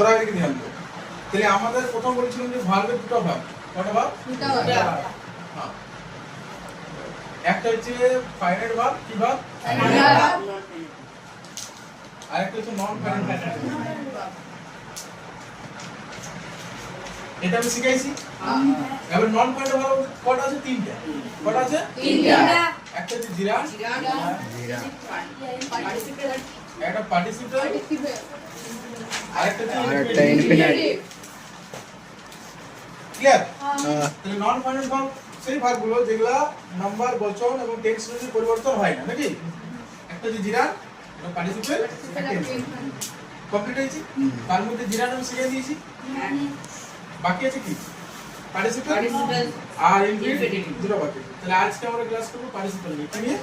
তোরা এদিকে ধ্যান দে। তাহলে আমাদের প্রথম বলেছিলাম যে ভার্বের দুটো ভাগ, কটা ভাগ? হ্যাঁ, একটা হচ্ছে ফাইনাইট ভার্ব, কি ভার্ব? আর একটা হচ্ছে নন ফাইনাইট ভার্ব। এটা আমি শিখাইছি। এবার নন ফাইনাইট ভার্ব কটা আছে? তিনটা। কটা আছে? তিনটা। একটা হচ্ছে জিরান, একটা পার্টিসিপল, আরেকটা ইনফিনিটিভ। ক্লিয়ার? তাহলে নন ফাইনাইট ভার্ব সেই ভার্বগুলো যেগুলা নাম্বার, বচন এবং টেন্স অনুযায়ী পরিবর্তন হয় না, নাকি? একটা হচ্ছে জিরান, একটা পার্টিসিপল, একটা ইনফিনিটিভ। কমপ্লিট হয়েছে? তার মধ্যে জিরান আমি শিখিয়ে দিয়েছি। বাকি আছে কি? পার্টিসিপল আর ইনফিনিটিভ, দুটো বাকি। তাহলে আজকে আমরা ক্লাস করব পার্টিসিপল নিয়ে। কি নিয়ে?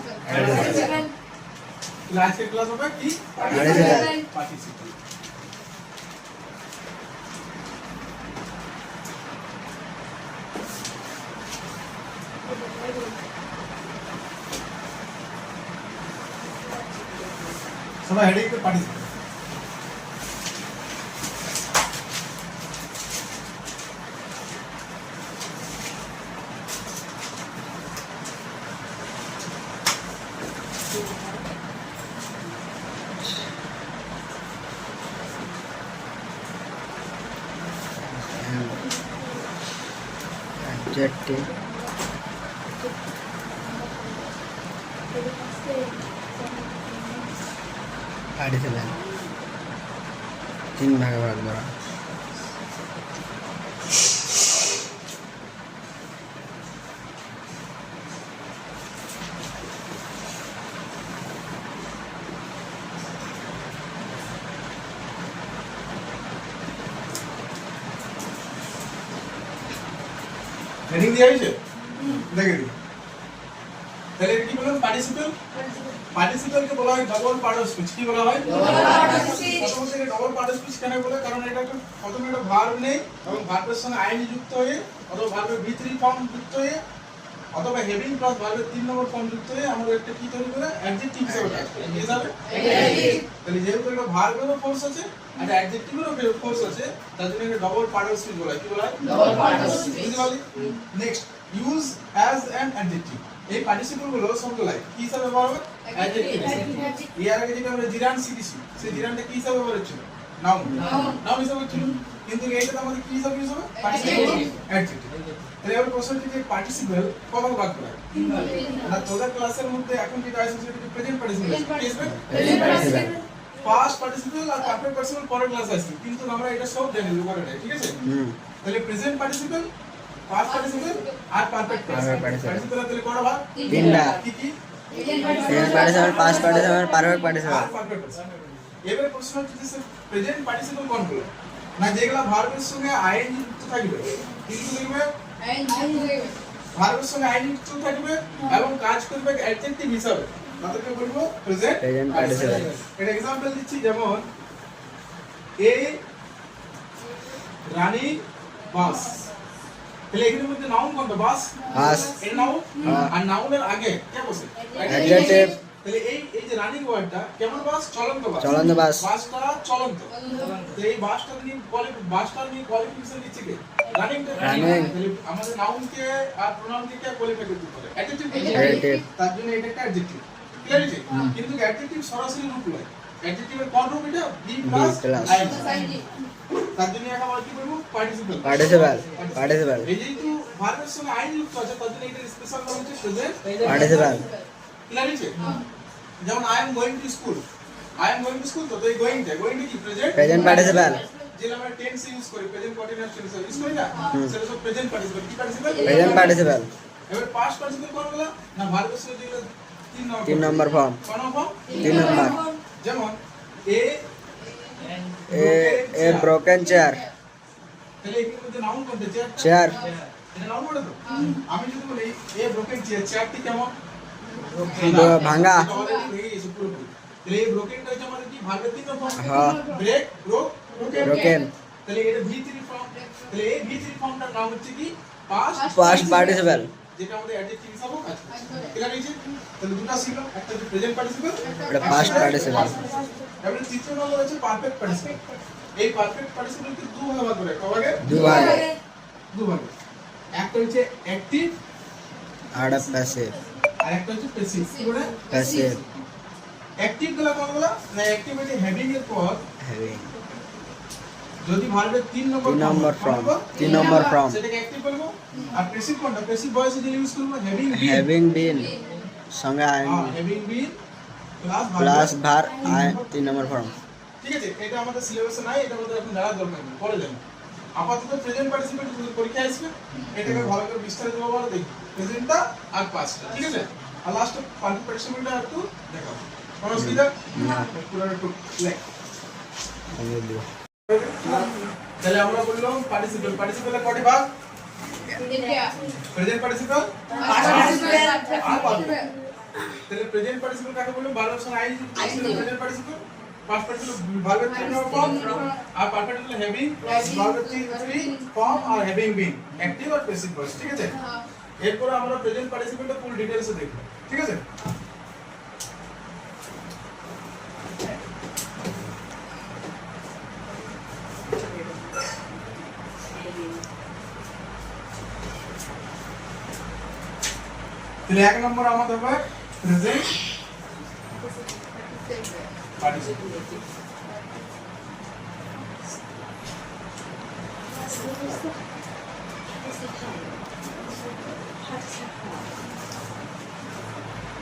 তাহলে আজকের ক্লাস হবে কি? পার্টিসিপল। সবাই হেডিং पे पार्टिसिपल। adjective, participle, तीन भागे भाग करा। হেডিং দেয়া হয়েছে? দেখে দিই। তাহলে কি বললাম? পার্টিসিপল। পার্টিসিপলকে বলা হয় ডবল পার্ট অফ স্পিচ। কি বলা হয়? Double part of speech. প্রথম থেকে ডবল পার্ট অফ স্পিচ কেন বলে? কারণ এটা একটা প্রথমে একটা ভার্ব নেই এবং ভার্বের সঙ্গে আইএনজি যুক্ত হয়ে অথবা ভার্বের ভি3 ফর্ম যুক্ত হয়ে অথবা হেভিং প্লাস ভার্বের 3 নম্বর ফর্ম যুক্ত হয়ে আমরা একটা কি তৈরি করে? অ্যাডজেক্টিভ হিসেবে কাজ করে। কি হিসাবে? অ্যাডজেক্টিভ। তাহলে যেহেতু একটা ভার্বেরও ফোর্স আছে আর অ্যাডজেক্টিভেরও ফোর্স আছে, তার জন্য এটা ডবল পার্ট অফ স্পিচ বলা হয়। কি বলা হয়? Double part of speech. বুঝতে পারলি? Next, use as an adjective. এই পার্টিসিপল গুলো সবগুলাই কি হিসাবে ব্যবহার হবে? অ্যাডজেক্টিভ। এর আগে যেটা আমরা জিরান শিখেছি, সেই জিরানটা কি হিসাবে ব্যবহার হচ্ছিল? নাউন। নাউন হিসাবে হচ্ছিল। কিন্তু এইটা আমাদের কি হিসাবে ইউজ হবে? Participle, adjective. তাহলে এবার প্রশ্ন হচ্ছে যে পার্টিসিপল কবে ভাগ করা হয়? না, তোদের ক্লাসের মধ্যে এখন যেটা আছে সেটা হচ্ছে প্রেজেন্ট পার্টিসিপল। কি আসবে? Present participle. পাস্ট পার্টিসিপল আর পারফেক্ট পার্টিসিপল পরের ক্লাসে আসবে, কিন্তু আমরা এটা সব জানি উপরেটা। ঠিক আছে? তাহলে প্রেজেন্ট পার্টিসিপল, পাস্ট পার্টিসিপল আর পারফেক্ট পার্টিসিপল তাহলে কটা ভাগ? তিনটা। কি কি? Present participle, past participle, perfect participle. এবারে প্রশ্ন হচ্ছে যে প্রেজেন্ট পার্টিসিপল কোনগুলো? না, যেগুলো ভার্বের সঙ্গে আইএনজি যুক্ত থাকবে, কিন্তু দেখবে ভার্বের সঙ্গে আইএনজি যুক্ত থাকবে এবং কাজ করবে অ্যাডজেক্টিভ হিসাবে, তাদেরকে বলবো প্রেজেন্ট পার্টিসিপল। এটা एग्जांपल দিচ্ছি, যেমন এ রানী বাস। তাহলে এর মধ্যে নাউন কোনটা? বাস। বাস এর নাউন। আর নাউনের আগে কি বসে? অ্যাডজেক্টিভ। তাহলে এই যে রানিং ওয়ার্ডটা কেমন বাস? চলন্ত বাস। চলন্ত বাস। বাসটা চলন্ত। তো এই বাসটা নিয়ে কোয়ালিফিকেশন দিচ্ছে কে? রানিংটা। রানিং। তাহলে আমাদের নাউনকে আর প্রোনাউনকে কে কোয়ালিফাই করতে পারে? অ্যাডজেক্টিভ। অ্যাডজেক্টিভ। তার জন্য এটা একটা অ্যাডজেক্টিভ। ক্লিয়ার আছে? কিন্তু অ্যাডজেক্টিভ সরাসরি রূপ নয়। অ্যাডজেক্টিভের কোন রূপ এটা? B plus ING. তার জন্য এটা আমরা কি বলবো? পার্টিসিপল। Participle, participle. এই যেহেতু ভার্বের সঙ্গে আইএনজি যুক্ত আছে, তার জন্য এটা স্পেশাল নাম হচ্ছে প্রেজেন্ট পার্টিসিপল। ক্লিয়ার আছে? যেমন I am going to school. I am going to school, তো এই গোইংটা কি? Present participle. যে আমরা টেন্স ইউজ করি, প্রেজেন্ট কন্টিনিউয়াস টেন্স ইউজ করি না, সেটা তো প্রেজেন্ট পার্টিসিপল। কি পার্টিসিপল? Present participle. এবার পাস্ট পার্টিসিপল কোনগুলো? না, ভার্বের সঙ্গে যেগুলো 3 নম্বর ফর্ম। কোন ফর্ম? 3 নম্বর। যেমন এ ব্রোকেন চেয়ার। তাহলে এর মধ্যে নাউন কোনটা? চেয়ার। এটা নাউন বলে তো? আমি যদি বলি এ ব্রোকেন চেয়ার, চেয়ারটি কেমন? ভাঙা। তাহলে এই ব্রোকেনটা হচ্ছে আমাদের কি? ভার্বের 3 নম্বর ফর্ম। হ্যাঁ। Break, broke, broken. তাহলে এটা ভি3 ফর্ম। তাহলে এই ভি3 ফর্মটার নাম হচ্ছে কি? Past participle. যেটা আমাদের অ্যাডজেক্টিভ হিসাবে কাজ করে। ক্লিয়ার হয়েছে? তাহলে দুটো শিখলাম, একটা হচ্ছে প্রেজেন্ট পার্টিসিপল, এটা পাস্ট পার্টিসিপল। এবারে তৃতীয় নম্বর হচ্ছে পারফেক্ট পার্টিসিপল। এই পারফেক্ট পার্টিসিপলকে দু ভাগে ভাগ করে কভাগে দু ভাগে একটা হচ্ছে অ্যাক্টিভ আর প্যাসিভ আর একটা হচ্ছে প্যাসিভ কি বলে প্যাসিভ অ্যাক্টিভ গুলো কোনগুলো না অ্যাক্টিভিটি হ্যাভিং এর পর হ্যাভিং যদি ভার্বের 3 নম্বর ফর্ম সেটাকে অ্যাক্টিভ করব আর প্যাসিভ কোনটা প্যাসিভ ভয়েসে যে ইউজ করব হ্যাভিং বিন সঙ্গে হ্যাভিং বিন প্লাস ভার 3 নম্বর ফর্ম ঠিক আছে এটা আমাদের সিলেবাসে নাই এটা আমাদের এখন জানার দরকার নেই পরে জানি আপাতত প্রেজেন্ট পার্টিসিপল যদি পরীক্ষা আসবে এটাকে ভালো করে বিস্তারিত ভাবে দেখি প্রেজেন্টটা আর পাস্টটা ঠিক আছে আর লাস্ট পারফেক্ট পার্টিসিপলটা একটু দেখাবো কোন অসুবিধা না পুরো একটু লেখ আমি দিব তাহলে আমরা বললাম পার্টিসিপলের কয়টি ভাগ প্রেজেন্ট পার্টিসিপল আর পারফেক্ট তাহলে প্রেজেন্ট পার্টিসিপল কাকে বললাম ভার্ব সঙ্গে ING present participle past participle ভার্বের 3 নম্বর ফর্ম আর পারফেক্ট হলো হ্যাভিং প্লাস ভার্বের 3 ফর্ম আর হ্যাভিং বিন অ্যাক্টিভ আর প্যাসিভ ভয়েস ঠিক আছে এরপর আমরা প্রেজেন্ট পার্টিসিপলটা ফুল ডিটেইলসে দেখব ঠিক আছে তাহলে এক নম্বর আমাদের হবে present participle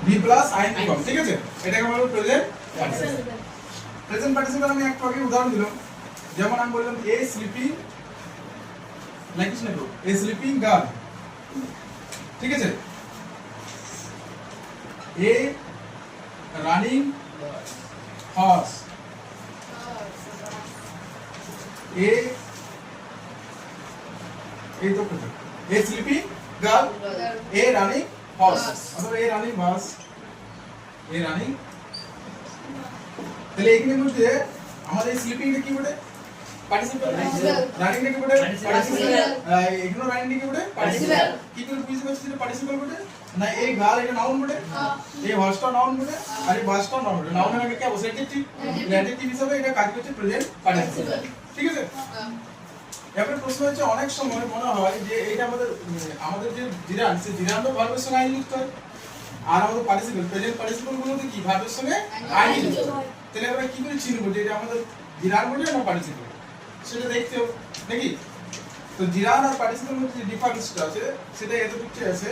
B plus ING form ঠিক আছে এটাকে বলবো প্রেজেন্ট পার্টিসিপল প্রেজেন্ট পার্টিসিপল আমি একটু আগে উদাহরণ দিলাম যেমন আমি বললাম এ স্লিপিং লাইক না ব্রো এ স্লিপিং গার্ল ঠিক আছে এ রানিং হর্স এ এই তো কথা এ স্লিপিং গার্ল এ রানিং হর্স অথবা এ রানিং বাস এ রানিং তাহলে এখানে মধ্যে আমাদের স্লিপিংটা কি বলে পার্টিসিপল রানিংটা কি বলে পার্টিসিপল এখানে রানিংটা কি বলে পার্টিসিপল কি করে বুঝতে পারছিস এটা পার্টিসিপল বলে না এই গার্ল এটা নাউন বলে এই হর্সটা নাউন বলে আর এই বাসটা নাউন বলে নাউনের আগে কি বসে অ্যাডজেক্টিভ অ্যাডজেক্টিভ হিসেবে এটা কাজ করছে প্রেজেন্ট পার্টিসিপল ঠিক আছে এবারে প্রশ্ন হচ্ছে অনেক সময় মনে হয় যে এইটা আমাদের যে জিরান সে জিরান তো ভার্বের সঙ্গে আইন যুক্ত হয় আর আমাদের পার্টিসিপল প্রেজেন্ট পার্টিসিপল গুলোতে কি ভার্বের সঙ্গে আইন যুক্ত হয় তাহলে আমরা কি করে চিনব যে এটা আমাদের জিরান বলে না পার্টিসিপল সেটা দেখতে হবে নাকি তো জিরান আর পার্টিসিপল মধ্যে যে ডিফারেন্সটা আছে সেটা এতটুকু আছে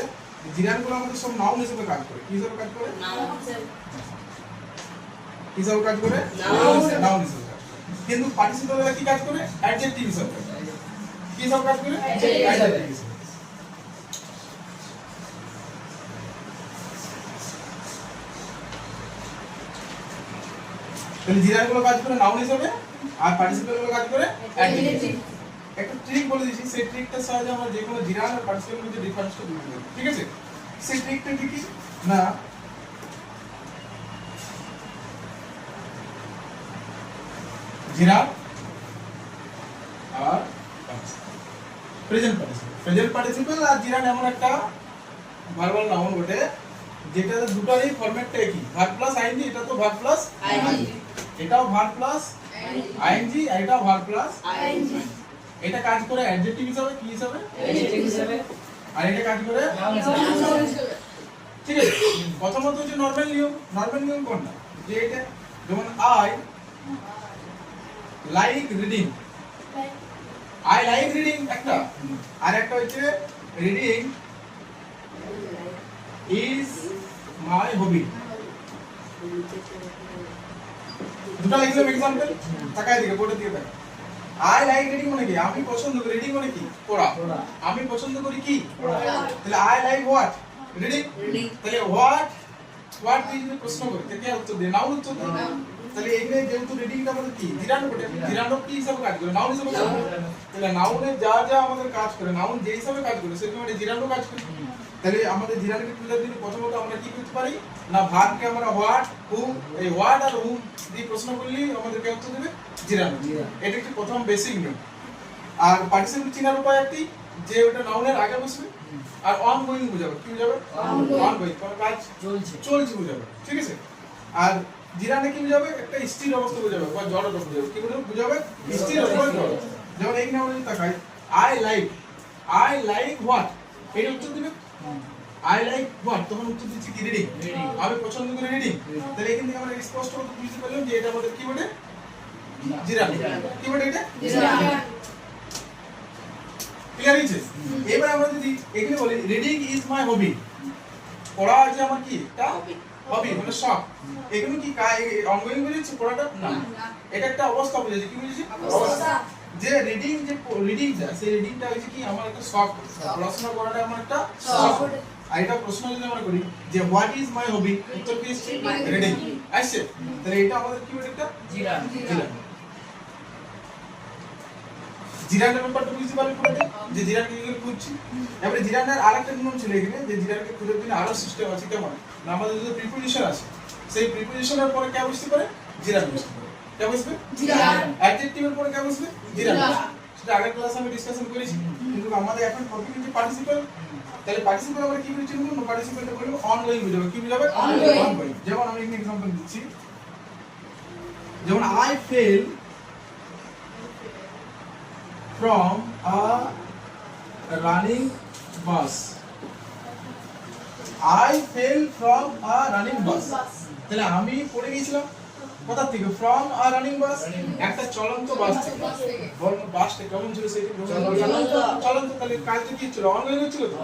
জিরান গুলো আমাদের সব নাউন হিসেবে কাজ করে কি হিসেবে কাজ করে কি হিসেবে কাজ করে নাউন হিসেবে কাজ করে কিন্তু পার্টিসিপলরা কি কাজ করে অ্যাডজেক্টিভ হিসেবে কি সব কাজ করে অ্যাডজেক্টিভ হিসেবে তাহলে জিরান গুলো কাজ করে নাউন হিসেবে আর পার্টিসিপল গুলো কাজ করে অ্যাডজেক্টিভ একটা ট্রিক বলে দিচ্ছি সেই ট্রিকটার সাহায্যে আমরা যে কোনো জিরান আর পার্টিসিপলের মধ্যে ডিফারেন্সটা বুঝতে পারব ঠিক আছে সেই ট্রিকটা কি না জিরান আর প্রেজেন্ট পার্টিসিপল আর জিরান এমন একটা ভার্বাল নাউন বটে যেটাতে দুটারই ফরম্যাটটা একই ভার্ব প্লাস আইএনজি এটা তো ভার্ব প্লাস আইএনজি এটাও ভার্ব প্লাস আইএনজি আর এটাও ভার্ব প্লাস আইএনজি এটা কাজ করে অ্যাডজেক্টিভ হিসেবে কি হিসেবে অ্যাডজেক্টিভ হিসেবে আর এটা কাজ করে নাউন হিসেবে ঠিক আছে প্রথমত হচ্ছে নরমাল নিয়ম কোনটা যে এটা যেমন আই লাইক রিডিং একটা আর একটা হচ্ছে রিডিং ইজ মাই হবি দুটো লিখলাম एग्जांपल তাকায় দিকে বোর্ডের দিকে তাকাও আই লাইক রিডিং মানে কি আমি পছন্দ করি রিডিং মানে কি পড়া আমি পছন্দ করি কি পড়া তাহলে আই লাইক হোয়াট রিডিং তাহলে হোয়াট দিস প্রশ্ন করে কে উত্তর দে নাউন উত্তর দে তাহলে এখানে যেহেতু রিডিংটা আমাদের কি জিরান বটে জিরান কি হিসাবে কাজ করে নাউন হিসাবে কাজ করে তাহলে নাউনে যা যা আমাদের কাজ করে নাউন যে হিসাবে কাজ করে সেরকম এটা জিরানও কাজ করে তাহলে আমাদের জিরানকে ক্লিয়ার দিলে প্রথমত আমরা কি করতে পারি না ভার্বকে আমরা হোয়াট হু এই হোয়াট আর হু দিয়ে প্রশ্ন করলে আমাদেরকে উত্তর দেবে জিরান এটা একটি প্রথম বেসিক নিয়ম আর পার্টিসিপল চিনার উপায় একটি যে ওটা নাউনের আগে বসবে আর অন গোইং বোঝাবে কি বোঝাবে অন গোইং কোন কাজ চলছে বোঝাবে ঠিক আছে আর জিরানে কি বুঝাবে একটা স্থির অবস্থা বুঝাবে বা জড় অবস্থা বুঝাবে কি বুঝাবে স্থির অথবা জড় যেমন এই নাম যদি তাকাই আই লাইক হোয়াট এটা উত্তর দিবে আই লাইক হোয়াট তখন উত্তর দিচ্ছি কি রিডিং আমি পছন্দ করি রিডিং তাহলে এখান থেকে আমরা স্পষ্ট করে বুঝতে পারলাম যে এটা আমাদের কি বলে জিরান কি বলে এটা জিরান ক্লিয়ার হয়েছে এবার আমরা যদি এখানে বলি রিডিং ইজ মাই হবি পড়া যে আমার কি এটা হবি মানে শখ এখানে কি অনগোয়িং বুঝেছি পড়াটা না এটা একটা অবস্থা বুঝেছি কি বুঝেছি অবস্থা যে রিডিংটা সেই রিডিংটা হচ্ছে কি আমার একটা শখ পড়াশোনা করাটা আমার একটা শখ আর এটা প্রশ্ন যদি আমরা করি যে হোয়াট ইজ মাই হবি উত্তর কি আসছে রিডিং আসছে তাহলে এটা আমাদের কি বলে একটা জিরান জিরানের ব্যাপারটা বুঝতে পারলে পড়ে যে জিরান কি করে খুঁজছি এবারে জিরানের আরেকটা নিয়ম ছিল এখানে যে জিরানকে খুঁজে দিলে আরো সিস্টেম আছে কেমন না আমাদের যে প্রিপোজিশন আছে সেই প্রিপোজিশনের পরে কি বুঝতে পারে জিরান বুঝতে পারে কি বুঝবে জিরান অ্যাডজেক্টিভের পরে কি বুঝবে জিরান সেটা আগের ক্লাসে আমি ডিসকাশন করেছি কিন্তু আমাদের এখন টপিক হচ্ছে পার্টিসিপল তাহলে পার্টিসিপল আমরা কি বলছি না পার্টিসিপলটা বলবো অনগোয়িং বুঝাবে কি বুঝাবে অনগোয়িং যেমন আমি একটা एग्जांपल দিচ্ছি যেমন I fail from a running bus I fell from a running bus তাহলে আমি পড়ে গিয়েছিলাম কোথা থেকে from a running bus একটা চলন্ত বাস থেকে বল বাসটা কেমন ছিল সেটা চলন্ত তাহলে কাজটা কি ছিল অনলাইন ছিল তো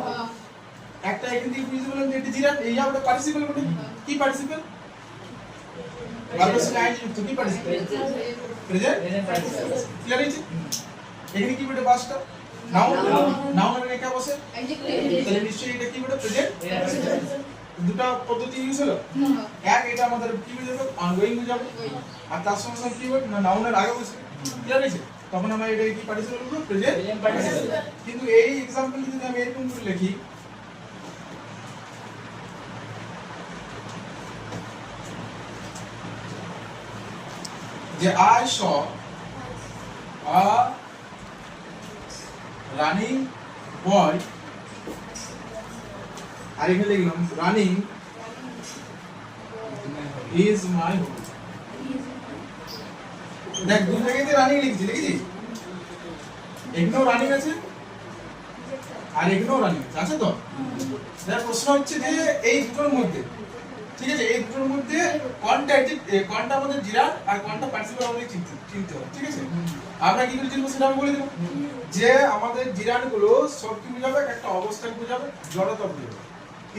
একটা এখান থেকে বুঝতে বললাম যে এটা জিরান এই আমরা পার্টিসিপল বলি কি পার্টিসিপল ভার্বস লাইন যুক্ত কি পার্টিসিপল প্রেজেন্ট পার্টিসিপল ক্লিয়ার হয়েছে এখানে কি বলে বাসটা নাউন এর কি বসে তাহলে নিশ্চয়ই এটা কি বলে প্রেজেন্ট দুটো পদ্ধতি ইউজ হলো এক এটা আমাদের কি বুঝাবে অনগোয়িং বুঝাবে আর তার সঙ্গে কি বলে না নাউনের আগে বসে ক্লিয়ার হয়েছে তখন আমরা এটা কি পার্টিসিপল বলবো প্রেজেন্ট পার্টিসিপল কিন্তু এই एग्जांपल যদি আমি এরকম করে লিখি যে I saw a running boy আর এখানে লিখলাম running is my hobby দেখ দুই জায়গাতে রানিং লিখেছি এখানেও রানিং আছে আর এখানেও রানিং আছে তো দেখ প্রশ্ন হচ্ছে যে এই দুটোর মধ্যে ঠিক আছে এই দুটোর মধ্যে কোনটা আমাদের জিরান আর কোনটা পার্টিসিপল আমাদের চিনতে হবে ঠিক আছে আমরা কি করে চিনব সেটা আমি বলে দেব যে আমাদের জিরানগুলো সব কি বুঝাবে একটা অবস্থাকে বুঝাবে জড়তা বুঝাবে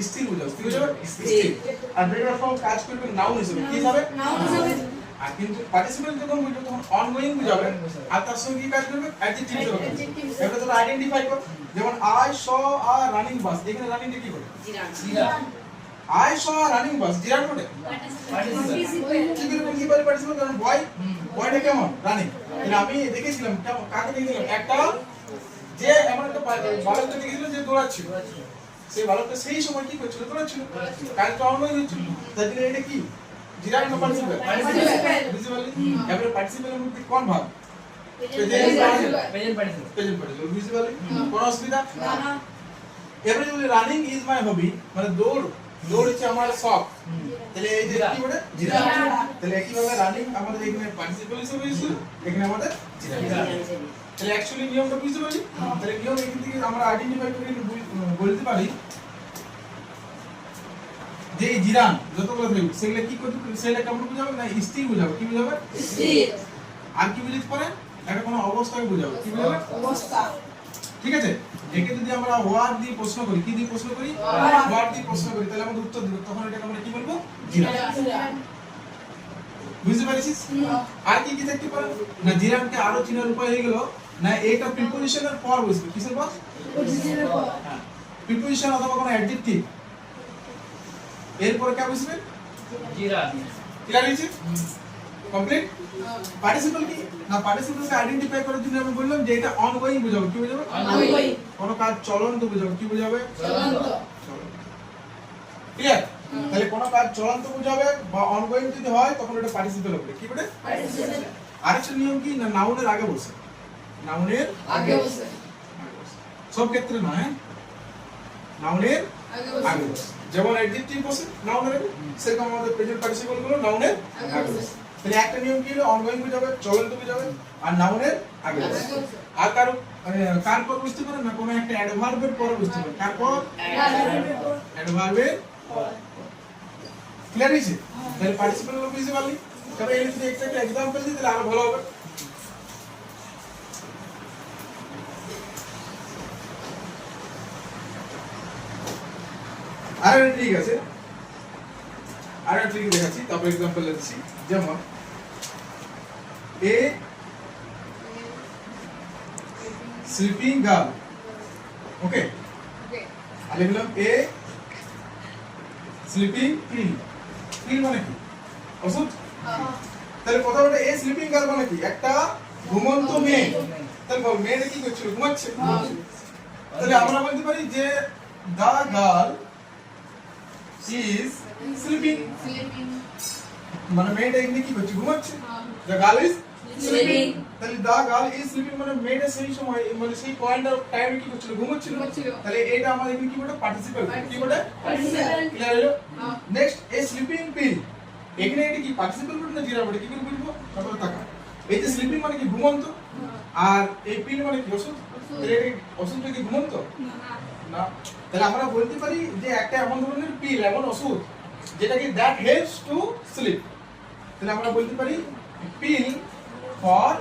স্থির বুঝাবে কি বুঝাবে স্থির আর ভেরিয়েবল ফর্ম কাজ করবে নাউন হিসেবে কি হবে নাউন হিসেবে আর কিন্তু পার্টিসিপল যখন বুঝবে তখন অনগোয়িং বুঝাবে আর তার সঙ্গে কি কাজ করবে অ্যাডজেক্টিভ হবে এটা তো আইডেন্টিফাই কর যেমন I saw a running bus এখানে রানিংটা কি করে জিরান I saw a running bus. জিরান বলে পার্টিসিপল কি বলে পার্টিসিপল কারণ বয়টা কেমন রানিং তাহলে আমি দেখেছিলাম কেমন কাকে দেখেছিলাম একটা যে এমন একটা বালককে দেখেছিল যে দৌড়াচ্ছিল সেই বালকটা সেই সময় কি করছিল দৌড়াচ্ছিল কাজটা অনগোয়িং হচ্ছিল তাহলে এটা কি জিরান না পার্টিসিপল বুঝতে পারলি এবারে পার্টিসিপলের মধ্যে কোন ভাগ প্রেজেন্ট পার্টিসিপল বুঝতে পারলি কোন অসুবিধা না এবারে যদি রানিং ইজ মাই হবি মানে দৌড় হচ্ছে আমার শখ তাহলে এই যে কি বলে জিরান তাহলে একই ভাবে রানিং আমাদের এখানে পার্টিসিপল হিসেবে ইউজ এখানে আমাদের জিরান তাহলে অ্যাকচুয়ালি নিয়মটা বুঝতে পারলি তাহলে নিয়ম এখান থেকে আমরা আইডেন্টিফাই করে বলতে পারি যে এই জিরান যতগুলো থাকবে সেগুলো কি করতে সেটা কেমন বুঝাবে না স্থির বুঝাবে কি বুঝাবে স্থির আর কি বুঝতে পারে এটা কোনো অবস্থাকে বুঝাবে কি বুঝাবে অবস্থা ঠিক আছে একে যদি আমরা ওয়ার্ড দিয়ে প্রশ্ন করি কি দিয়ে প্রশ্ন করি ওয়ার্ড দিয়ে প্রশ্ন করি তাহলে আমাদের উত্তর দিবে তখন এটাকে আমরা কি বলবো জিরান বুঝতে পারছিস আর কি কি থাকতে পারে না জিরানকে আরো চিনার উপায় হয়ে গেল না এটা প্রিপোজিশনের পর বসবে কিসের পর প্রিপোজিশনের পর হ্যাঁ প্রিপোজিশন অথবা কোনো অ্যাডজেক্টিভ এরপর কি বসবে জিরান ক্লিয়ার হয়েছে কমপ্লিট পার্টিসিপল কি না পার্টিসিপলকে আইডেন্টিফাই করার জন্য আমি বললাম যে এটা অনগোয়িং বুঝাবে কি বুঝাবে অনগোয়িং কোন কাজ চলন্ত বুঝাবে কি বুঝাবে চলন্ত ক্লিয়ার তাহলে কোন কাজ চলন্ত বুঝাবে বা অনগোয়িং যদি হয় তখন এটা পার্টিসিপল হবে কি বলে পার্টিসিপল আরেকটা নিয়ম কি না নাউনের আগে বসে নাউনের আগে বসে সব ক্ষেত্রে না হ্যাঁ নাউনের আগে বসে। যেমন অ্যাডজেক্টিভ বসে নাউনের আগে, সেরকম আমাদের প্রেজেন্ট পার্টিসিপল গুলো নাউনের আগে বসে। তাহলে একটা নিয়ম কি হলো, অনগোয়িং বুঝাবে, চলন্ত বুঝাবে, আর নাউনের আগে বসে। আর কার পর বুঝতে পারে না, কোনো একটা অ্যাডভার্বের পরে বুঝতে পারে। কার পর? অ্যাডভার্বের। ক্লিয়ার হয়েছে? তাহলে পার্টিসিপল গুলো বুঝতে পারলি। তবে এই যদি একটা এক্সাম্পল দিই তাহলে আরো ভালো হবে। আর ঠিক আছে, আর ঠিক দেখাচ্ছি, তারপর এক্সাম্পল দিচ্ছি। যেমন এ স্লিপিং গার্ল, ওকে, আর লিখলাম এ স্লিপিং পিল। পিল মানে কি? ওষুধ। তাহলে প্রথমে এ স্লিপিং গার্ল মানে কি? একটা ঘুমন্ত মেয়ে। তাহলে মেয়েটা কি করছিল? ঘুমাচ্ছে। তাহলে আমরা বলতে পারি যে দা গার্ল ইজ স্লিপিং, মানে মেয়েটা এমনি কি করছে? ঘুমাচ্ছে। The girl is sleeping. তাহলে দা গার্ল ইজ স্লিপিং মানে মেয়েটা সেই সময়, মানে সেই পয়েন্ট অফ টাইমে কি করছিল? ঘুমাচ্ছিল। তাহলে এটা আমাদের কি বলে? পার্টিসিপল। কি বলে? পার্টিসিপল। ক্লিয়ার হলো? নেক্সট এ স্লিপিং পিল, এখানে এটা কি পার্টিসিপল বলবো না জিরা বলে? কি করে বলবো? তারপরে তাকা, এই যে স্লিপিং মানে কি? ঘুমন্ত, আর এই পিল মানে কি? ওষুধ। তাহলে এটা ওষুধটা কি ঘুমন্ত? না। তাহলে আমরা বলতে পারি যে একটা এমন ধরনের পিল, এমন ওষুধ যেটা কি দ্যাট হেল্পস টু স্লিপ। তাহলে আমরা বলতে পারি পিল ফর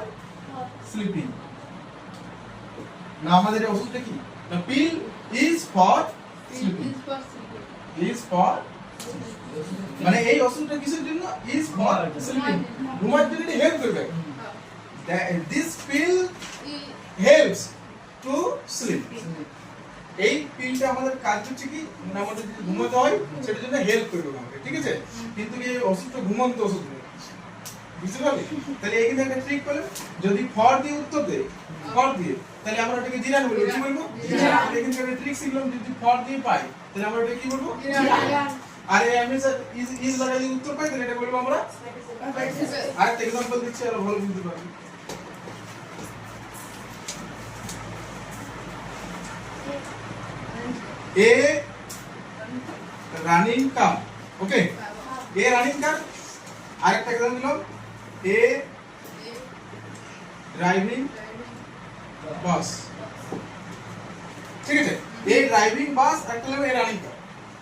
স্লিপিং। না, আমাদের এই ওষুধটা কি? না, pill is for sleeping. Is for, মানে এই ওষুধটা কিসের জন্য? ইজ ফর স্লিপিং, ঘুমার জন্য এটা হেল্প করবে। This pill helps to sleep. এই পিলটা আমাদের কাজ হচ্ছে কি? মানে আমাদের যদি ঘুমাতে হয় সেটার জন্য হেল্প করবে আমাকে, ঠিক আছে? কিন্তু এই ওষুধটা ঘুমন্ত ওষুধ নয়, বুঝতে পারলি? তাহলে এখানে একটা ট্রিক করলে, যদি ফর দিয়ে উত্তর দেয়, ফর দিয়ে, তাহলে আমরা এটাকে জিরান বলবো। কি বলবো? জিরান। এখানে একটা ট্রিক শিখলাম, যদি ফর দিয়ে পাই তাহলে আমরা এটা কি বলবো? জিরান। আর এই আমি স্যার ইজ লাগাই দিয়ে উত্তর পাই তাহলে এটা বলবো আমরা পার্টিসিপল। আরেকটা एग्जांपल দিচ্ছি, আরো ভালো বুঝতে পারবে। A running car, okay, A running car। আরেকটা एग्जांपल দিলাম, A driving bus, ঠিক আছে? A driving bus আর একটা হলো A running car।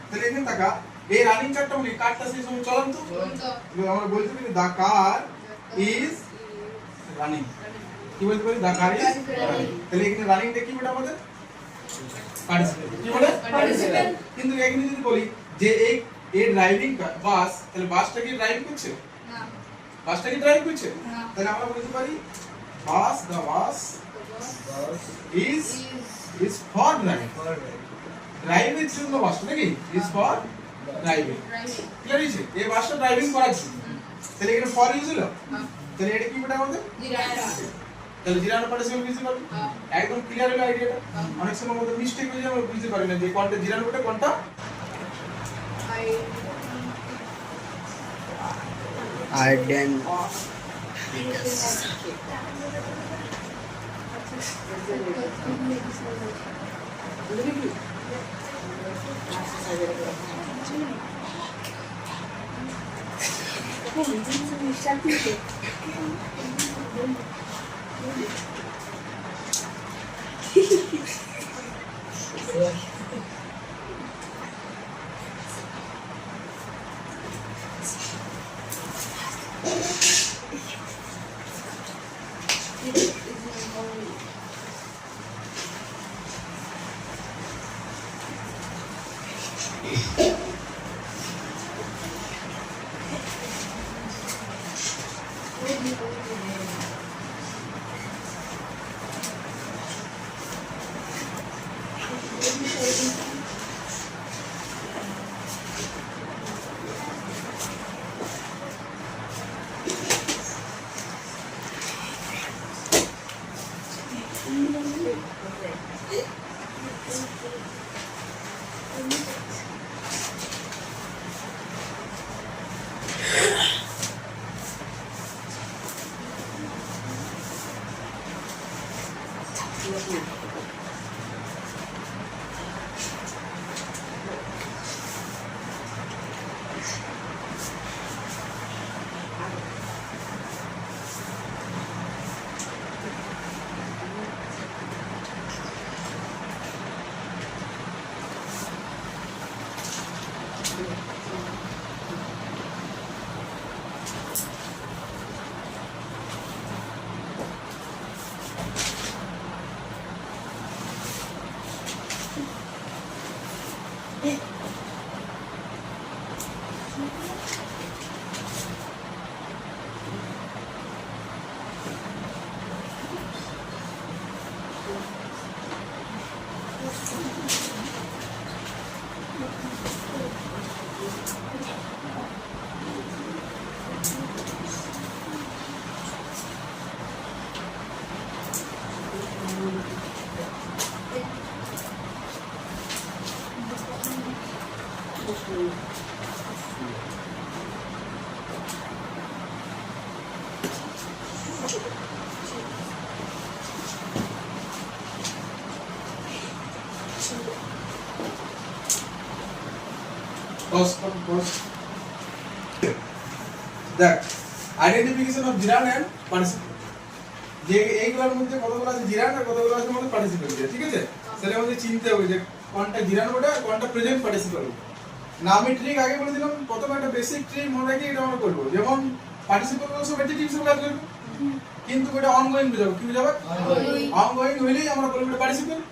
তাহলে এখানে তাকা, A running car টা মানে কারটা সেই সময় চলন্ত। আমরা বলতে পারি the car is running। কি বলতে পারি? the car is running। তাহলে এখানে রানিং টা কি বলে আমাদের? পার্টিসিপল। কি বলে? পার্টিসিপল। কিন্তু এখানে যদি বলি যে এ ড্রাইভিং বাস, তাহলে বাসটা কি ড্রাইভ করছে? না। বাসটা কি ড্রাইভ করছে? না। তাহলে আমরা বলতে পারি বাস, দা বাস ইজ ফর ড্রাইভিং। ড্রাইভের জন্য বাসটা নাকি ইজ ফর ড্রাইভিং। ক্লিয়ার হয়েছে? এই বাসটা ড্রাইভিং করার জন্য। তাহলে এখানে ফর ইউজ হলো। তাহলে এটা কি বলে আমাদের? জিরান। তাহলে জিরান পার্টিসিপল বুঝতে পারবে? একদম ক্লিয়ার হলো আইডিয়াটা। অনেক সময় আমাদের মিস্টেক হয়ে যায়, আমরা বুঝতে পারি না যে কোনটা জিরান বটে কোনটা আইডেন। দেখ আইডেন্টিফিকেশন অফ জিরান এন্ড পার্টিসিপেন্ট, যে এইগুলোর মধ্যে কতগুলো আছে জিরান আর কতগুলো আছে আমাদের পার্টিসিপেন্ট, ঠিক আছে? তাহলে আমাদের চিনতে হবে যে কোনটা জিরান বটে আর কোনটা প্রেজেন্ট পার্টিসিপেন্ট। না আমি ট্রিক আগে বলে দিলাম, প্রথমে একটা বেসিক ট্রিক মনে রাখি, এটা আমরা করব। যেমন পার্টিসিপেন্ট গুলো সব অ্যাডজেক্টিভ হিসেবে কাজ করবে, কিন্তু এটা অনগোইং বুঝাবো। কি বুঝাবো? অনগোইং হইলেই আমরা বলবো এটা পার্টিসিপেন্ট।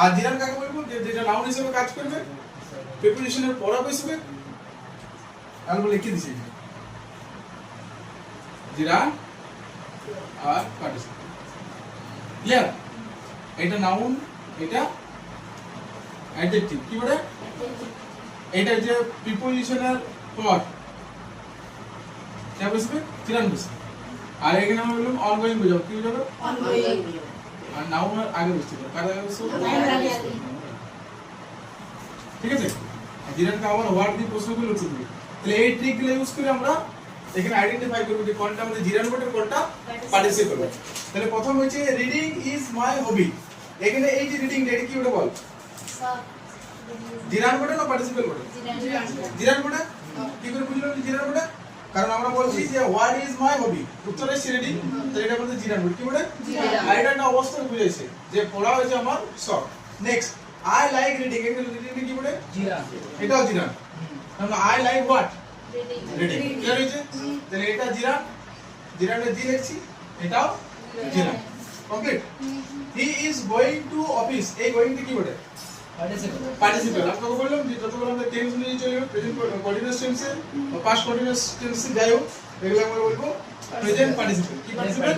আর জিরান কাকে বলবো? যেটা নাউন হিসেবে কাজ করবে, প্রিপোজিশনের পরে বসবে। আমি বলে লিখে দিছি জিরান আর পার্টিসিপেন্ট। ক্লিয়ার? এটা নাউন, এটা অ্যাডজেক্টিভ। কি বলে? এটা যে প্রিপোজিশনের পর क्या বসবে? জিরান বসবে। আর এখানে আমরা বললাম অনগোইং বুঝাবো। কি বুঝাবো? অনগোইং। আর নাউন আগে বসবে। কার আগে বসবে? ঠিক আছে? জিরানকে আবার ওয়ার্ড দিয়ে প্রশ্ন করে উত্তর দিবে। তাহলে এই ট্রিকগুলো ইউজ করে আমরা এখানে আইডেন্টিফাই করব যে কোনটা আমাদের জিরান বটে, কোনটা পার্টিসিপেল বটে। তাহলে প্রথম হচ্ছে রিডিং ইজ মাই হবি। এখানে এই যে রিডিং এটা কি বটে বল? জিরান বটে না পার্টিসিপেল বটে? জিরান বটে। কি করে বুঝলাম যে জিরান বটে? কারণ আমরা বলছি যে হোয়াট ইজ মাই হবি, উত্তর এসে রিডিং, তাহলে এটা আমাদের জিরান বটে। কি বটে? আর এটা একটা অবস্থা বুঝাইছে যে পড়া হয়েছে আমার শখ। Next I like reading. এখানে রিডিং কি বটে? জিরান। এটাও জিরান। কারণ I like what? Reading. Clear হয়েছে? তাহলে এটা জিরান, জিরানে জি লিখছি, এটাও gerund. Complete. He is going to office. এই গোইং কি বটে? পার্টিসিপেল। আপনাকে বললাম যে যতগুলো আমরা টেন্স নিয়ে চলে যাবে, প্রেজেন্ট কন্টিনিউয়াস টেন্সে বা পাস্ট কন্টিনিউয়াস টেন্সে যাই হোক, এগুলো আমরা বলবো প্রেজেন্ট পার্টিসিপেল। কি participle?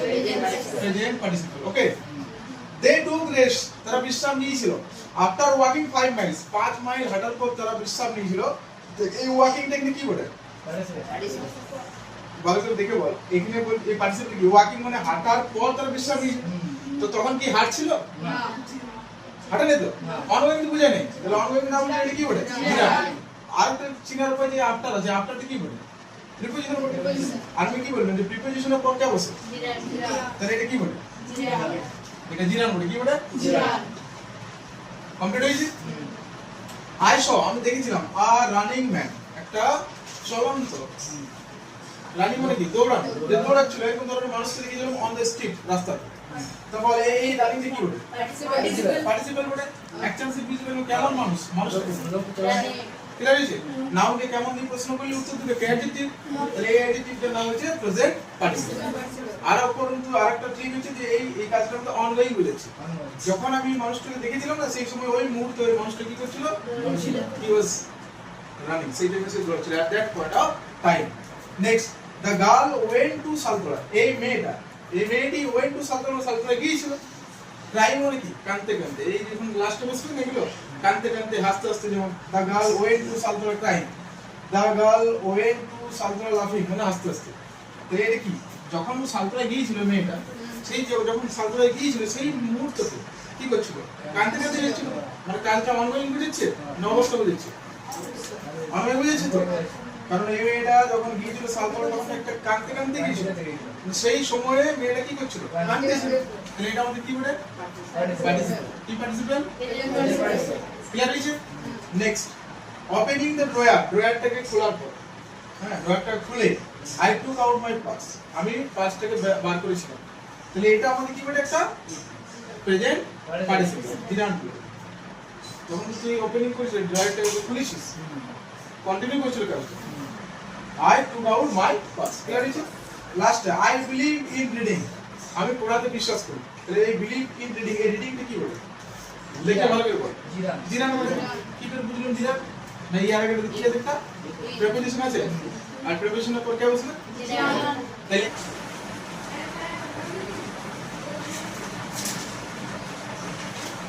Present participle. Okay. They took rest. তারা বিশ্রাম নিয়েছিল। আফটার ওয়াকিং 5 মাইলস, 5 মাইল হাঁটার পর তারা বিশ্রাম নিয়েছিল। এই ওয়াকিং টেকনিক কি বলে? ভালো করে দেখে বল। এখানে বল এই পার্টিসিপেল কি? ওয়াকিং মানে হাঁটার পর তারা বিশ্রাম নিয়েছিল। তো তখন কি হাঁটছিল? না, হাঁটা নেই তো। অনগোইং তো বুঝাই নেই। তাহলে অনগোইং না বুঝে এটা কি বলে? জিরান। আর একটা চিনার উপর যে আফটার আছে, আফটারটা কি বলে? প্রিপোজিশন বলে। আর আমি কি বললাম যে প্রিপোজিশনের পর কে বসে? জিরান। তাহলে এটা কি বলে? জিরান। এটা জিরান বলে। কি বলে? জিরান। কমপ্লিট হয়েছে? আই শ, আমি দেখেছিলাম আ রানিং ম্যান, একটা চলন্ত। রানিং মানে কি? দৌড়ানো। যে দৌড়াচ্ছিল, এরকম ধরনের মানুষকে দেখেছিলাম অন দ্য স্ট্রিট, রাস্তায়। তারপর এই রানিং কি বলে? পার্টিসিপেল। পার্টিসিপেল বলে। অ্যাকশন সিম্পল কেমন মানুষ? মানুষ ক্লিয়ার হয়েছে? নাউনকে কেমন দিয়ে প্রশ্ন করলে উত্তর দিবে অ্যাডজেক্টিভ। তাহলে এই অ্যাডজেক্টিভটার নাম হচ্ছে প্রেজেন্ট পার্টিসিপেল। আর উপরন্তু আরেকটা ট্রিক হচ্ছে যে এই কাজটা আমরা অনগোইং বলেছি। যখন আমি মানুষটাকে দেখেছিলাম না, সেই সময় ওই মুহূর্তে ওই মানুষটা কি করছিল? He was running. সেই টাইমে সে দৌড়াচ্ছিল at that point of time. Next the girl went to Saltora. এই মেয়েটি ওয়েন্ট টু সালতোরা, সালতোরা গিয়েছিল। ক্রাইম মানে কি? কাঁদতে কাঁদতে। এই যখন লাস্টে বসবে না এগুলো কাঁদতে কাঁদতে হাসতে হাসতে, যেমন the girl went to Saltora crying, the girl went to Saltora লাফিং, মানে হাসতে হাসতে। তো এটা কি? যখন সালতোরা গিয়েছিল মেয়েটা, সেই যখন সালতোরা গিয়েছিল সেই মুহূর্ততে কি করছিল? কাঁদতে কাঁদতে যাচ্ছিল। মানে কাজটা অনগোইং বুঝাচ্ছে না অবস্থা বুঝাচ্ছে? অনগোইং বুঝাচ্ছে তো। কারণ এই মেয়েটা যখন গিয়েছিল সালতোরা, তখন একটা কাঁদতে কাঁদতে গিয়েছিল। সেই সময়ে মেয়েটা কি করছিল? কাঁদতেছিল। তাহলে এটা আমাদের কি বলে? পার্টিসিপেল। কি পার্টিসিপেল? ক্লিয়ার হয়েছে? Next opening the drawer. ড্রয়ারটাকে খোলার পর, হ্যাঁ, ড্রয়ারটা খুলে I took out my purse, আমি পার্সটাকে বার করেছিলাম। তাহলে এটা আমাদের কি বলে? একটা প্রেজেন্ট পার্টিসিপেল। জিরান বলে। যখন তুই ওপেনিং করেছিস, ড্রয়ারটাকে খুলেছিস, কন্টিনিউ করছিল কাজটা। I took out my purse. Clear হয়েছে? Last I believe in reading. আমি পড়াতে বিশ্বাস করি। তাহলে এই বিলিভ ইন রিডিং, এই রিডিংটা কি বলে? লেখা ভালো করে বল। জিরান। জিরান বলে। কি করে বুঝলাম জিরান? না এই আগে কি আছে একটা প্রিপোজিশন আছে, আর প্রিপোজিশনের পর কে বসবে? জিরান। তাহলে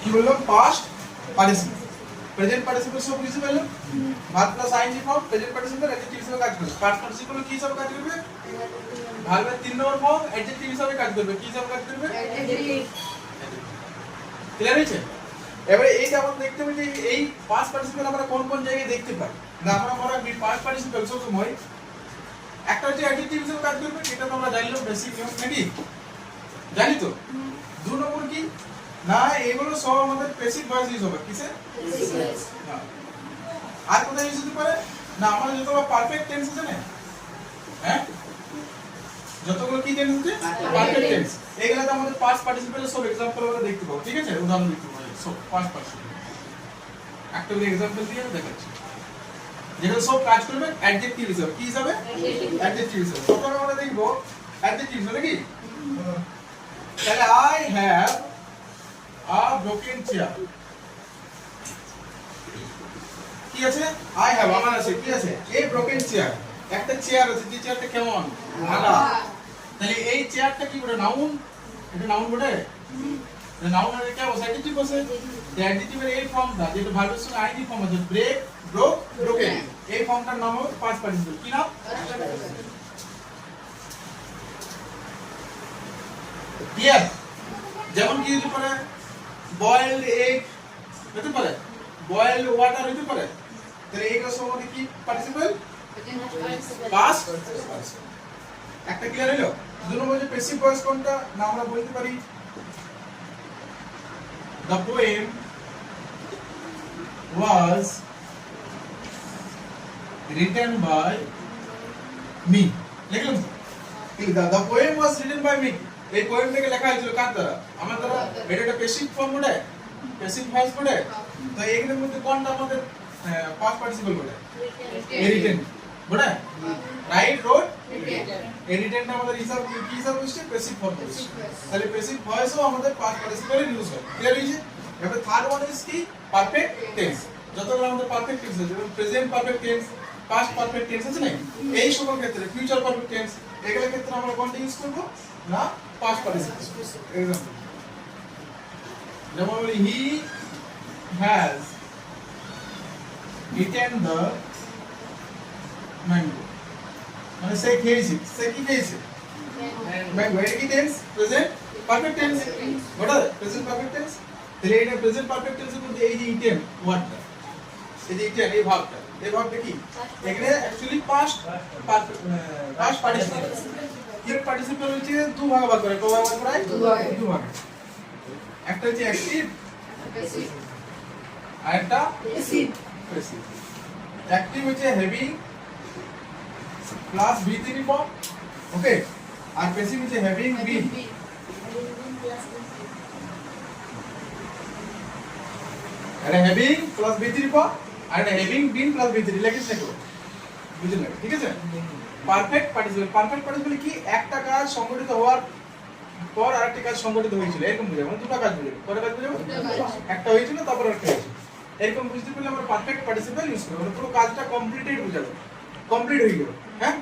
কি বললাম? পাস্ট পার্টিসিপল, প্রেজেন্ট পার্টিসিপল সব কিছু বললাম। Verb plus ING form present participle adjective হিসেবে কাজ করবে। পাস্ট পার্টিসিপল কি হিসেবে কাজ করবে? ভার্বের 3 নম্বর ফর্ম অ্যাডজেক্টিভ হিসেবে কাজ করবে। কি হিসেবে কাজ করবে? অ্যাডজেক্টিভ। ক্লিয়ার হয়েছে? এবারে এইটা আমরা দেখতে পাই যে এই পাস্ট পার্টিসিপল আমরা কোন কোন জায়গায় দেখতে পাই। না আমরা মনে পাস্ট পার্টিসিপল সব সময় একটা হচ্ছে অ্যাডজেক্টিভ হিসেবে কাজ করবে, এটা তো আমরা জানলাম বেসিক নিয়ম নাকি, জানি তো। দুই নম্বর কি না এগুলো সব আমাদের প্যাসিভ ভয়েস ইউজ হবে, কিসে? না। আর কোথায় ইউজ হতে পারে না আমাদের যতগুলো পারফেক্ট টেন্স আছে না, হ্যাঁ যতগুলো কি টেন্স আছে পারফেক্ট টেন্স, এগুলাতে আমাদের পাস্ট পার্টিসিপলের সব एग्जांपल আমরা দেখতে পাবো, ঠিক আছে? উদাহরণ দেখতে পাবো সব পাস্ট পার্টিসিপল একটা করে एग्जांपल দিয়ে দেখাচ্ছি, যেটা সব কাজ করবে অ্যাডজেক্টিভ হিসেবে। কি হিসেবে? অ্যাডজেক্টিভ হিসেবে। প্রথমে আমরা দেখব অ্যাডজেক্টিভ হিসেবে কি, তাহলে I have a broken chair, কি আছে? আই হ্যাভ আমার আছে, কি আছে? এ ব্রোকেন চেয়ার, একটা চেয়ার আছে, যে চেয়ারটা কেমন ভাঙা, তাহলে এই চেয়ারটা কি বলে? নাউন, এটা নাউন বলে। নাউন এর কি বসে? অ্যাডজেক্টিভ বসে। অ্যাডজেক্টিভের এই ফর্মটা যেটা ভার্বের সঙ্গে আইডি ফর্ম আছে, ব্রেক, ব্রোক, ব্রোকেন, এই ফর্মটার নাম হলো পাস্ট পার্টিসিপল। কি নাম? ক্লিয়ার? যেমন কি হতে পারে বয়েলড এগ হতে পারে, বয়েলড ওয়াটার হতে পারে, তাহলে এইগুলো সব আমাদের কি পার্টিসিপল? Past participle. একটা ক্লিয়ার হলো? দুই নম্বর যে প্যাসিভ ভয়েস কোনটা না আমরা বলতে পারি the poem was written by me, লিখলাম the poem was written by me, এই পোয়েমটাকে লেখা হয়েছিল কার দ্বারা? আমার দ্বারা। এটা একটা প্যাসিভ ফর্ম বলে, প্যাসিভ ভয়েস বলে। তো এগুলোর মধ্যে কোনটা আমাদের পাস্ট পার্টিসিপল বলে? রিটেন বলে। রাইট, রোড, রিটেনটা আমাদের হিসাব কি হিসাব হচ্ছে? প্যাসিভ ফর্ম হচ্ছে। তাহলে প্যাসিভ ভয়েসও আমাদের পাস্ট পার্টিসিপলে ইউজ হয়। ক্লিয়ার হয়েছে? এবারে থার্ড ওয়ান ইজ কি পারফেক্ট টেন্স। যতগুলো আমাদের পারফেক্ট টেন্স আছে, যেমন present perfect tense, past perfect tense আছে না, এই সকল ক্ষেত্রে ফিউচার পারফেক্ট টেন্স এগুলোর ক্ষেত্রে আমরা কোনটা ইউজ করব না পাস্ট পার্টিসিপল। एग्जांपल যেমন he has eaten the mango, মানে সে খেয়েছে, সে কি খেয়েছে? ম্যাঙ্গো। এটা কি টেন্স? প্রেজেন্ট পারফেক্ট টেন্স, ওটা প্রেজেন্ট পারফেক্ট টেন্স। তাহলে এটা প্রেজেন্ট পারফেক্ট টেন্সের মধ্যে এই যে ইটেন ওয়ার্ডটা, এই যে ইটেন এই ভাবটা, এই ভাবটা কি এখানে অ্যাকচুয়ালি পাস্ট পাস্ট পার্টিসিপল। এর পার্টিসিপল হচ্ছে দু ভাগে ভাগ করে, কয় ভাগে ভাগ করে? দু ভাগে। একটা হচ্ছে অ্যাক্টিভ আর একটা প্যাসিভ। অ্যাক্টিভ হচ্ছে হ্যাভিং প্লাস V3 ফর্ম, ওকে, আর প্যাসিভ হচ্ছে হ্যাভিং বিন। এটা হ্যাভিং প্লাস V3 ফর্ম আর এটা হ্যাভিং বিন প্লাস V3 লিখিস দেখো, বুঝলেন? ঠিক আছে? Perfect participle. পারফেক্ট পার্টিসিপল কি একটা কাজ সংগঠিত হওয়ার পর আরেকটা কাজ সংগঠিত হয়েছিল, এরকম বুঝাবো। মানে দুটো কাজ বুঝাবো, কয়টা কাজ বুঝাবো? একটা হয়েছিল তারপর আরেকটা হয়েছিল, এরকম বুঝতে পারলে আমরা পারফেক্ট পার্টিসিপল ইউজ করব। মানে পুরো কাজটা কমপ্লিটেড বুঝাবো, কমপ্লিট হয়ে গেল, হ্যাঁ,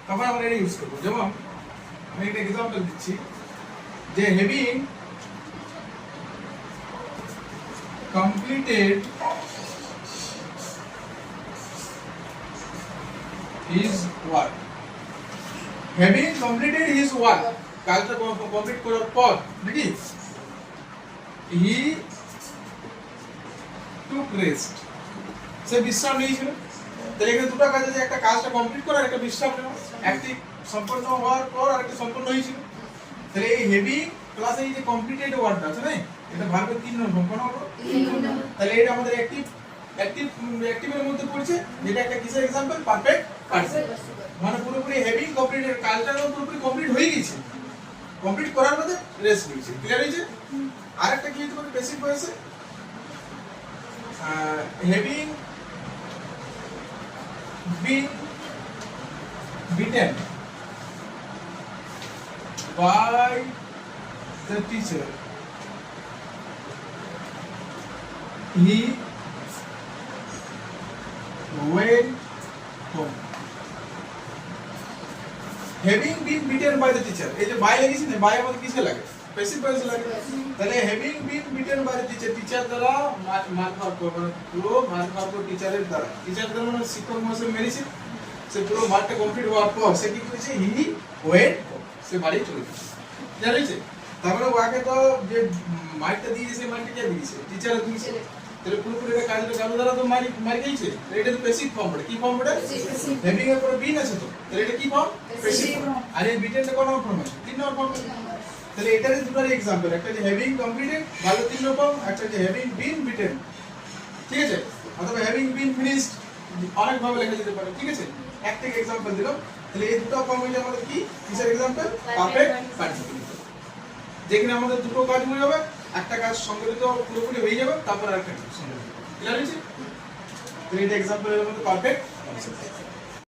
তখন আমরা এটা ইউজ করব। যেমন আমি একটা एग्जांपल দিচ্ছি যে having completed his work, having completed his work, কাজটা কমপ্লিট করার পর নাকি he took rest, সে বিশ্রাম নিয়েছিল। তাহলে এখানে দুটো কাজ আছে, একটা কাজটা কমপ্লিট করা আর একটা বিশ্রাম নেওয়া। একটি সম্পন্ন হওয়ার পর আরেকটা সম্পন্ন হয়েছিল। তাহলে এই হেভি প্লাস এই যে কমপ্লিটেড ওয়ার্ডটা আছে না, এটা ভার্বের 3 নম্বর কোন হবে? তাহলে এটা আমাদের অ্যাক্টিভের মধ্যে পড়ছে, যেটা একটা কিসের एग्जांपल? Perfect participle. মানে পুরোপুরি হেভিং কমপ্লিটেড, কাজটা পুরোপুরি কমপ্লিট হয়ে গেছে, কমপ্লিট করার মধ্যে রেস্ট নিয়েছে। ক্লিয়ার হয়েছে? আরেকটা কি হতে পারে প্যাসিভ ভয়েসে? Having been beaten by the teacher, he went home. Having been beaten by the teacher, এই যে বাই লাগিয়েছে না, বাই আমাদের কিসে লাগে? প্যাসিভ ভয়েসে লাগে। তাহলে having been beaten by the teacher, teacher দ্বারা মার খাওয়ার পর, মানে পুরো মার খাওয়ার পর টিচারের দ্বারা, টিচার দ্বারা মানে শিক্ষক মহাশয় মেরেছে, সে পুরো মারটা কমপ্লিট হওয়ার পর সে কি করেছে? হি ওয়েন্ট, সে বাড়ি চলে গেছে। জানিস? তারপরে ওকে তো যে মারটা দিয়েছে, সেই মারটা কে দিয়েছে? টিচার দিয়েছে। তাহলে পুরোপুরি এটা কাজটা চালু দ্বারা তো মারি গেছে, এটা তো প্যাসিভ ফর্ম পড়ে। কি ফর্ম পড়ে? হ্যাভিং এর পরে বিন আছে তো, তাহলে এটা কি ফর্ম? Passive form. আর এই বিটেনটা কোন ফর্ম আছে? 3 নম্বর ফর্ম। তাহলে এটার দুটোরই एग्जांपल, একটা যে হ্যাভিং কমপ্লিটেড ভালো 3 নম্বর ফর্ম, একটা যে হ্যাভিং বিন বিটেন। ঠিক আছে? অথবা হ্যাভিং বিন ফিনিশড অনেক ভাবে লেখা যেতে পারে। ঠিক আছে? একটা एग्जांपल দিলাম। তাহলে এই দুটো ফর্ম হচ্ছে আমাদের কি? কিসের एग्जांपल? Perfect participle. যেখানে আমাদের দুটো কাজ হয়ে যাবে, একটা কাজ সংগঠিত পুরোপুরি হয়ে যাবে, তারপর আরেকটা কাজ সংগঠিত। ক্লিয়ার হয়েছে? তো এটা एग्जांपल এর মধ্যে পারফেক্ট পার্টিসিপল।